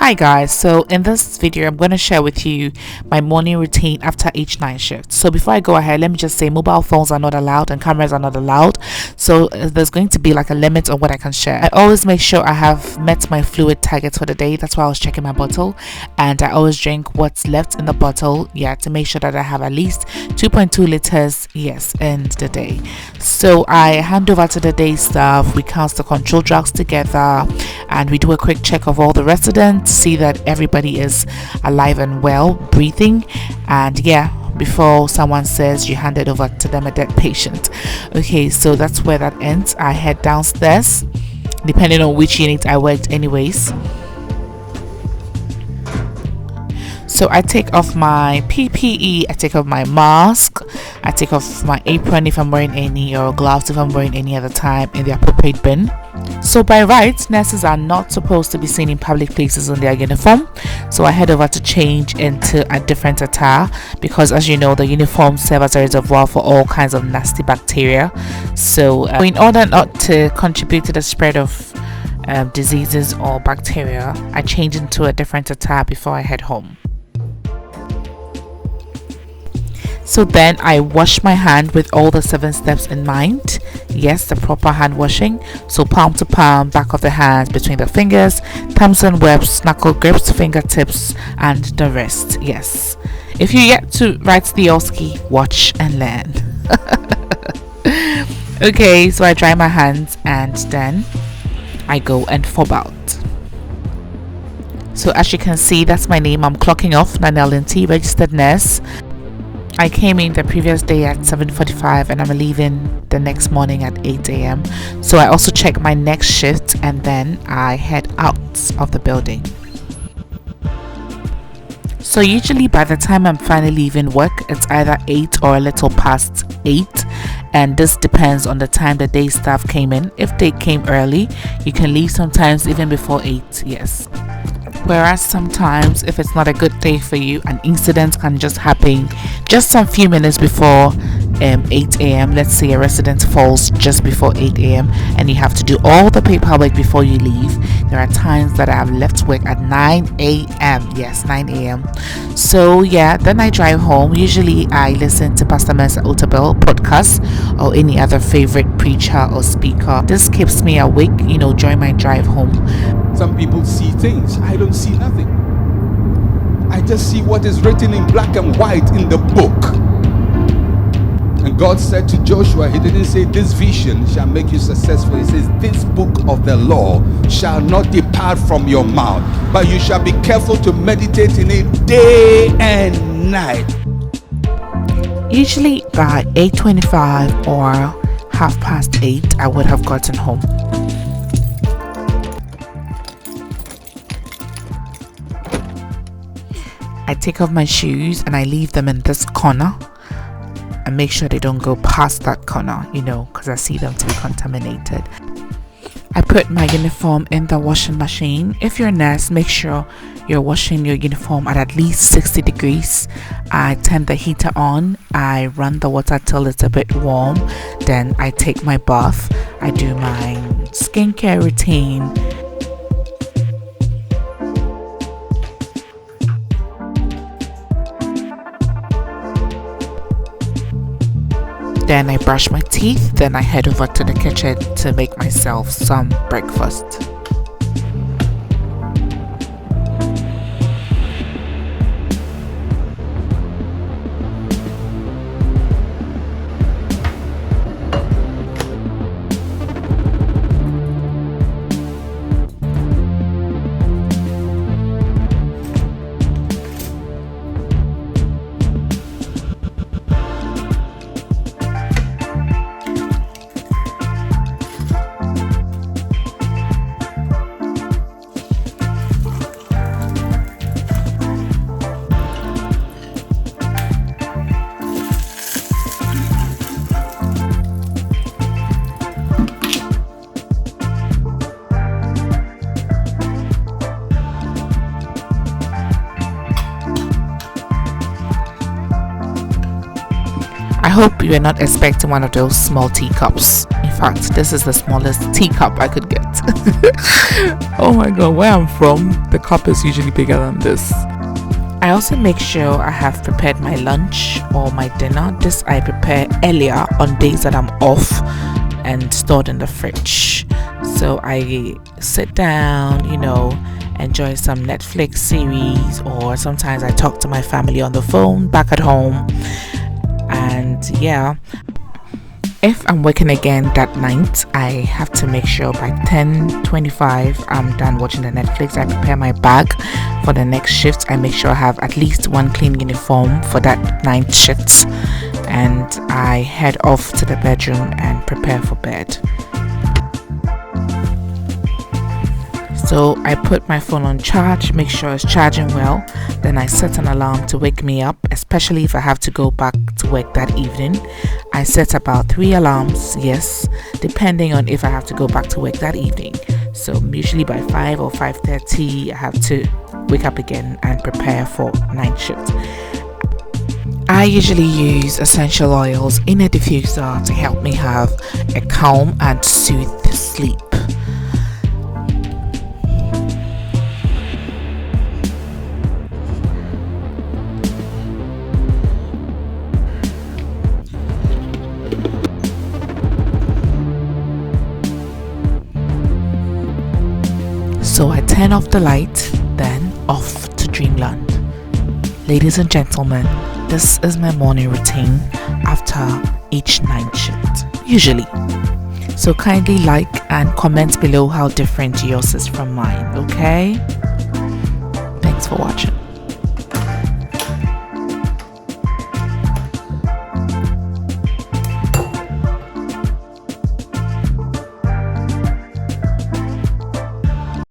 Hi guys, so in this video I'm going to share with you my morning routine after each night shift. So before I go ahead, let me just say mobile phones are not allowed and cameras are not allowed. So there's going to be like a limit on what I can share. I always make sure I have met my fluid targets for the day. That's why I was checking my bottle, and I always drink what's left in the bottle, to make sure that I have at least 2.2 liters in the day. So I hand over to the day staff, we count the control drugs together, and we do a quick check of all the residents, see that everybody is alive and well, breathing, and before someone says you hand it over to them, a dead patient. Okay, so that's where that ends. I head downstairs depending on which unit I worked anyways. So I take off my PPE, I take off my mask, I take off my apron if I'm wearing any, or gloves if I'm wearing any other time, in the appropriate bin. So by rights, nurses are not supposed to be seen in public places in their uniform. So I head over to change into a different attire, because as you know, the uniforms serve as a reservoir for all kinds of nasty bacteria. So in order not to contribute to the spread of diseases or bacteria, I change into a different attire before I head home. So then I wash my hand with all the 7 steps in mind. Yes, the proper hand washing. So palm to palm, back of the hands, between the fingers, thumbs and webs, knuckle grips, fingertips, and the wrist. Yes. If you yet to write the OSCE, watch and learn. Okay, so I dry my hands and then I go and fob out. So as you can see, that's my name. I'm clocking off, Nanel registered nurse. I came in the previous day at 7:45 and I'm leaving the next morning at 8 a.m. So I also check my next shift and then I head out of the building. So usually by the time I'm finally leaving work, it's either 8 or a little past 8, and this depends on the time the day staff came in. If they came early, you can leave sometimes even before 8. Yes. Whereas sometimes, if it's not a good day for you, an incident can just happen just some few minutes before 8 a.m. Let's say a resident falls just before 8 a.m. and you have to do all the paperwork before you leave. There are times that I have left work at 9 a.m. Yes, 9 a.m. So then I drive home. Usually I listen to Pastor Mensa Otabel podcast or any other favorite preacher or speaker. This keeps me awake, during my drive home. Some people see things. I don't see nothing. I just see what is written in black and white in the book. And God said to Joshua, he didn't say this vision shall make you successful. He says this book of the law shall not depart from your mouth, but you shall be careful to meditate in it day and night. Usually by 8:25 or 8:30, I would have gotten home. I take off my shoes and I leave them in this corner and make sure they don't go past that corner, because I see them to be contaminated. I put my uniform in the washing machine. If you're a nurse, make sure you're washing your uniform at least 60 degrees. I turn the heater on. I run the water till it's a bit warm. Then I take my bath. I do my skincare routine. Then I brush my teeth, then I head over to the kitchen to make myself some breakfast. hope you're not expecting one of those small teacups. In fact, this is the smallest teacup I could get. Oh my god, where I'm from, the cup is usually bigger than this. I also make sure I have prepared my lunch or my dinner. This I prepare earlier on days that I'm off and stored in the fridge. So I sit down, enjoy some Netflix series, or sometimes I talk to my family on the phone back at home. And yeah, if I'm working again that night, I have to make sure by 10:25 I'm done watching the Netflix. I prepare my bag for the next shift. I make sure I have at least one clean uniform for that night shift, and I head off to the bedroom and prepare for bed. So I put my phone on charge, make sure it's charging well. Then I set an alarm to wake me up, especially if I have to go back to work that evening. I set about 3 alarms, yes, depending on if I have to go back to work that evening. So usually by 5 or 5:30, I have to wake up again and prepare for night shift. I usually use essential oils in a diffuser to help me have a calm and soothed sleep. So I turn off the light, then off to dreamland. Ladies and gentlemen, this is my morning routine after each night shift, usually. So kindly like and comment below how different yours is from mine, okay? Thanks for watching.